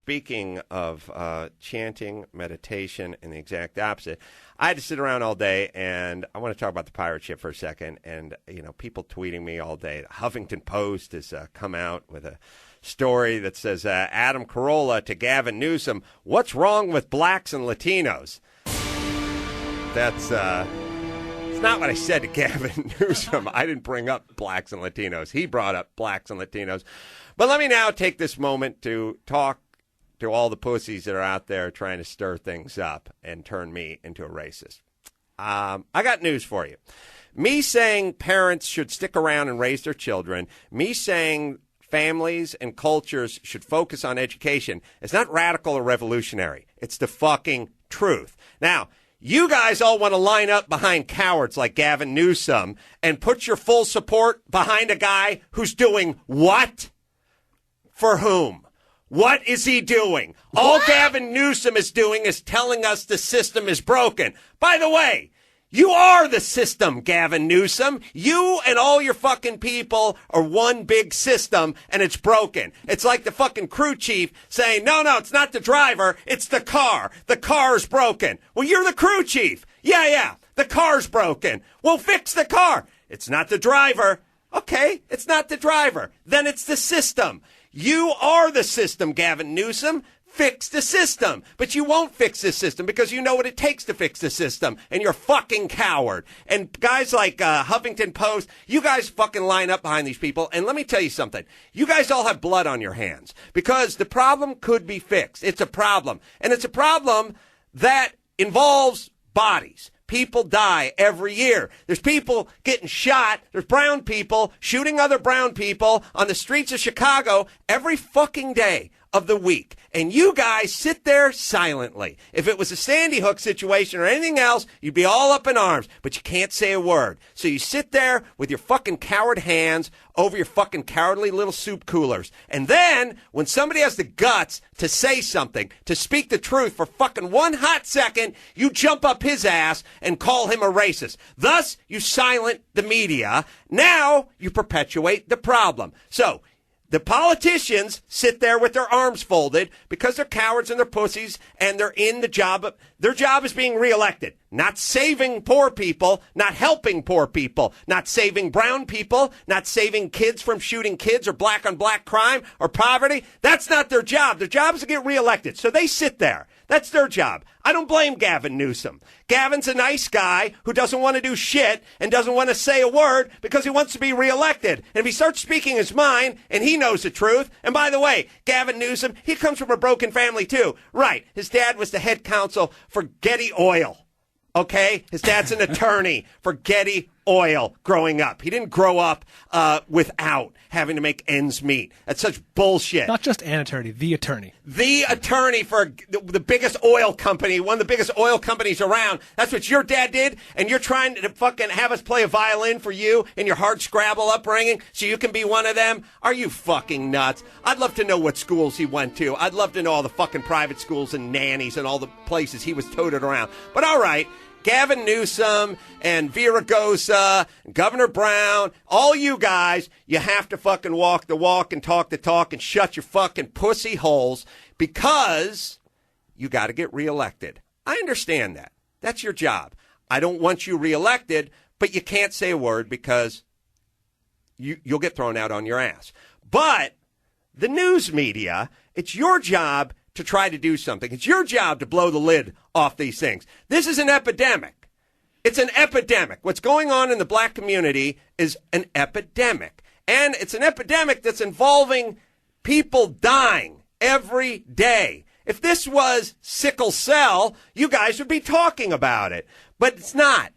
Speaking of chanting, meditation, and the exact opposite, I had to sit around all day, and I want to talk about the pirate ship for a second. And, people tweeting me all day. The Huffington Post has come out with a story that says, Adam Carolla to Gavin Newsom, what's wrong with blacks and Latinos? That's it's not what I said to Gavin Newsom. I didn't bring up blacks and Latinos. He brought up blacks and Latinos. But let me now take this moment to talk to all the pussies that are out there trying to stir things up and turn me into a racist. I got news for you. Me saying parents should stick around and raise their children, me saying families and cultures should focus on education, it's not radical or revolutionary. It's the fucking truth. Now, you guys all want to line up behind cowards like Gavin Newsom and put your full support behind a guy who's doing what? For whom? What is he doing? All Gavin Newsom is doing is telling us the system is broken. By the way, you are the system, Gavin Newsom. You and all your fucking people are one big system, and it's broken. It's like the fucking crew chief saying, no, it's not the driver, it's the car. The car's broken. Well, you're the crew chief. Yeah, the car's broken. Well, fix the car. It's not the driver. Okay, it's not the driver. Then it's the system. You are the system, Gavin Newsom. Fix the system. But you won't fix this system because you know what it takes to fix the system. And you're a fucking coward. And guys like Huffington Post, you guys fucking line up behind these people. And let me tell you something. You guys all have blood on your hands because the problem could be fixed. It's a problem. And it's a problem that involves bodies. People die every year. There's people getting shot. There's brown people shooting other brown people on the streets of Chicago every fucking day of the week. And you guys sit there silently. If it was a Sandy Hook situation or anything else, you'd be all up in arms, but you can't say a word. So you sit there with your fucking coward hands over your fucking cowardly little soup coolers. And then when somebody has the guts to say something, to speak the truth for fucking one hot second, you jump up his ass and call him a racist. Thus, you silent the media. Now you perpetuate the problem. So the politicians sit there with their arms folded because they're cowards and they're pussies and they're in the job. Their job is being reelected, not saving poor people, not helping poor people, not saving brown people, not saving kids from shooting kids or black on black crime or poverty. That's not their job. Their job is to get reelected. So they sit there. That's their job. I don't blame Gavin Newsom. Gavin's a nice guy who doesn't want to do shit and doesn't want to say a word because he wants to be reelected. And if he starts speaking his mind and he knows the truth, and by the way, Gavin Newsom, he comes from a broken family too. Right. His dad was the head counsel for Getty Oil. Okay? His dad's an attorney for Getty Oil growing up. He didn't grow up without having to make ends meet. That's such bullshit. Not just an attorney, the attorney. The attorney for the biggest oil company, one of the biggest oil companies around. That's what your dad did, and you're trying to fucking have us play a violin for you in your hard Scrabble upbringing so you can be one of them? Are you fucking nuts? I'd love to know what schools he went to. I'd love to know all the fucking private schools and nannies and all the places he was toted around. But all right. Gavin Newsom and Viragosa, and Governor Brown, all you guys, you have to fucking walk the walk and talk the talk and shut your fucking pussy holes because you got to get reelected. I understand that. That's your job. I don't want you reelected, but you can't say a word because you'll get thrown out on your ass. But the news media, it's your job to try to do something. It's your job to blow the lid off these things. This is an epidemic. It's an epidemic. What's going on in the black community is an epidemic. And it's an epidemic that's involving people dying every day. If this was sickle cell, you guys would be talking about it. But it's not.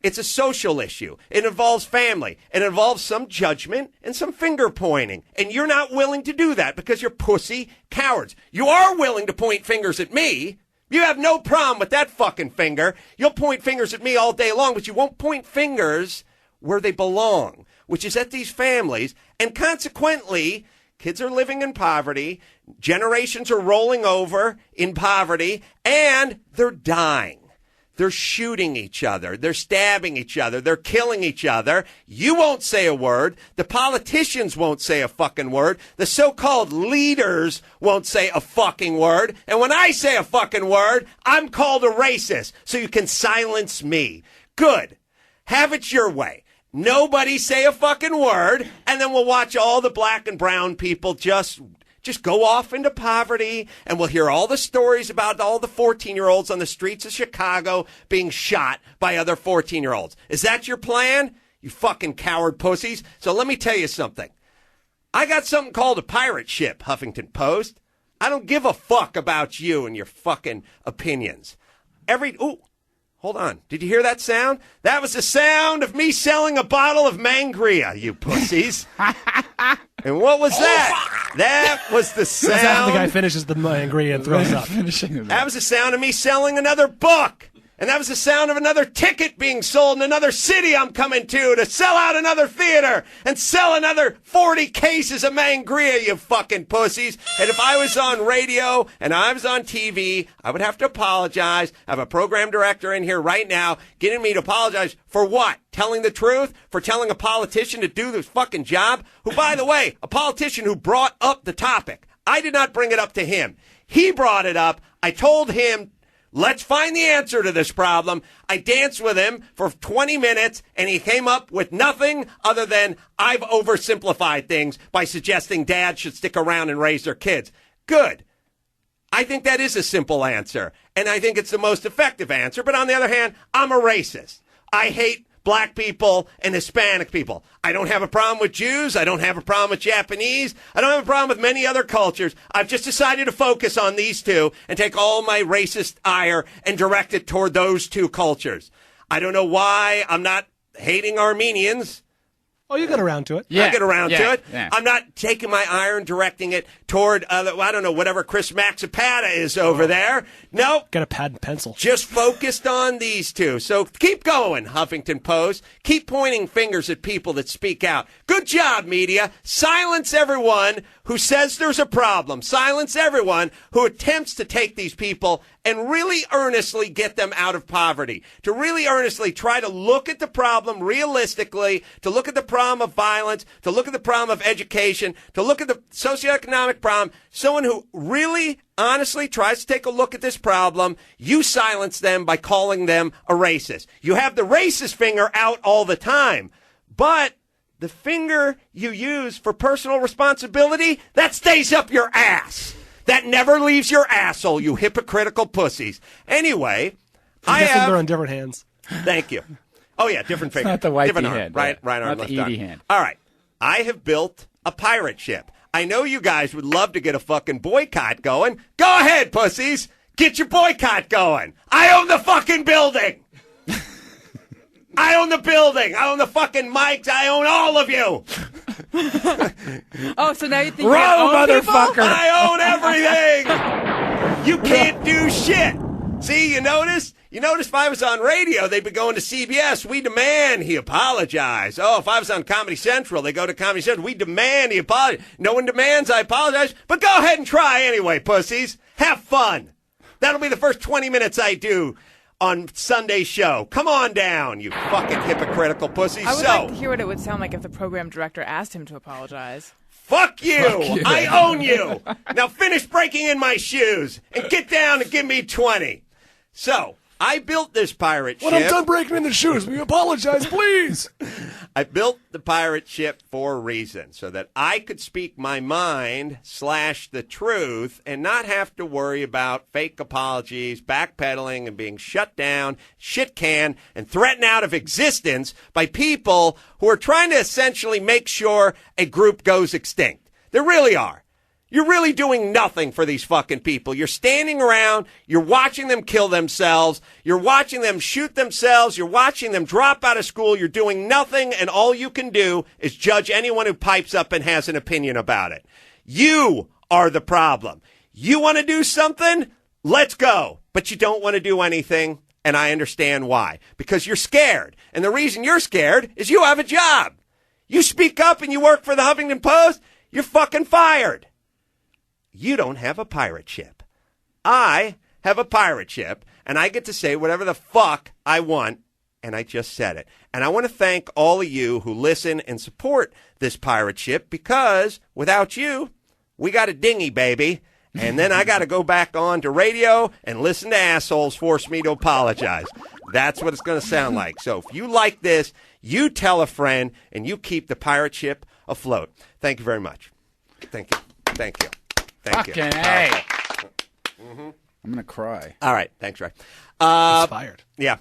It's a social issue. It involves family. It involves some judgment and some finger pointing. And you're not willing to do that because you're pussy cowards. You are willing to point fingers at me. You have no problem with that fucking finger. You'll point fingers at me all day long, but you won't point fingers where they belong, which is at these families. And consequently, kids are living in poverty. Generations are rolling over in poverty, and they're dying. They're shooting each other. They're stabbing each other. They're killing each other. You won't say a word. The politicians won't say a fucking word. The so-called leaders won't say a fucking word. And when I say a fucking word, I'm called a racist. So you can silence me. Good. Have it your way. Nobody say a fucking word, and then we'll watch all the black and brown people just go off into poverty, and we'll hear all the stories about all the 14-year-olds on the streets of Chicago being shot by other 14-year-olds. Is that your plan? You fucking coward pussies. So let me tell you something. I got something called a pirate ship, Huffington Post. I don't give a fuck about you and your fucking opinions. Hold on. Did you hear that sound? That was the sound of me selling a bottle of Mangria, you pussies. And what was that? That was the sound. That's after the guy finishes the Mangria and throws up. That was the sound of me selling another book. And that was the sound of another ticket being sold in another city I'm coming to sell out another theater and sell another 40 cases of Mangria, you fucking pussies. And if I was on radio and I was on TV, I would have to apologize. I have a program director in here right now getting me to apologize for what? Telling the truth? For telling a politician to do this fucking job? Who, by the way, a politician who brought up the topic. I did not bring it up to him. He brought it up. I told him, let's find the answer to this problem. I danced with him for 20 minutes, and he came up with nothing other than I've oversimplified things by suggesting dads should stick around and raise their kids. Good. I think that is a simple answer, and I think it's the most effective answer. But on the other hand, I'm a racist. I hate black people and Hispanic people. I don't have a problem with Jews. I don't have a problem with Japanese. I don't have a problem with many other cultures. I've just decided to focus on these two and take all my racist ire and direct it toward those two cultures. I don't know why I'm not hating Armenians. Oh, you get around to it. I get around to it. Yeah. I'm not taking my ire and directing it toward, I don't know, whatever Chris Maxipata is over there. Nope. Get a pad and pencil. Just focused on these two. So keep going, Huffington Post. Keep pointing fingers at people that speak out. Good job, media. Silence everyone who says there's a problem. Silence everyone who attempts to take these people and really earnestly get them out of poverty. To really earnestly try to look at the problem realistically, to look at the problem of violence, to look at the problem of education, to look at the socioeconomic problem. Someone who really honestly tries to take a look at this problem, you silence them by calling them a racist. You have the racist finger out all the time, but the finger you use for personal responsibility, that stays up your ass. That never leaves your asshole, you hypocritical pussies. Anyway, I guess they're on different hands. Thank you. Oh, yeah, different finger. Not the wifey different arm. hand. Right, Yeah. right arm, Not left the arm. Edie hand. All right. I have built a pirate ship. I know you guys would love to get a fucking boycott going. Go ahead, pussies. Get your boycott going. I own the fucking building. I own the building. I own the fucking mics. I own all of you. Oh, so now you think Row, you own motherfucker. people? I own everything. You can't do shit. See, you notice? You notice if I was on radio, they'd be going to CBS. We demand he apologize. Oh, if I was on Comedy Central, they go to Comedy Central. We demand he apologize. No one demands I apologize, but go ahead and try anyway, pussies. Have fun. That'll be the first 20 minutes I do on Sunday's show. Come on down, you fucking hypocritical pussies. I would like to hear what it would sound like if the program director asked him to apologize. Fuck you. I own you. Now finish breaking in my shoes and get down and give me 20. So, I built this pirate ship. When I'm done breaking in the shoes, will you apologize, please? I built the pirate ship for a reason, so that I could speak my mind / the truth and not have to worry about fake apologies, backpedaling, and being shut down, shit canned, and threatened out of existence by people who are trying to essentially make sure a group goes extinct. They really are. You're really doing nothing for these fucking people. You're standing around, you're watching them kill themselves, you're watching them shoot themselves, you're watching them drop out of school, you're doing nothing, and all you can do is judge anyone who pipes up and has an opinion about it. You are the problem. You want to do something? Let's go. But you don't want to do anything, and I understand why. Because you're scared. And the reason you're scared is you have a job. You speak up and you work for the Huffington Post, you're fucking fired. You don't have a pirate ship. I have a pirate ship, and I get to say whatever the fuck I want, and I just said it. And I want to thank all of you who listen and support this pirate ship, because without you, we got a dinghy, baby. And then I got to go back on to radio and listen to assholes force me to apologize. That's what it's going to sound like. So if you like this, you tell a friend, and you keep the pirate ship afloat. Thank you very much. Thank you. Thank you. Thank you. Fucking A. I'm going to cry. All right. Thanks, Ray. Inspired. Yeah.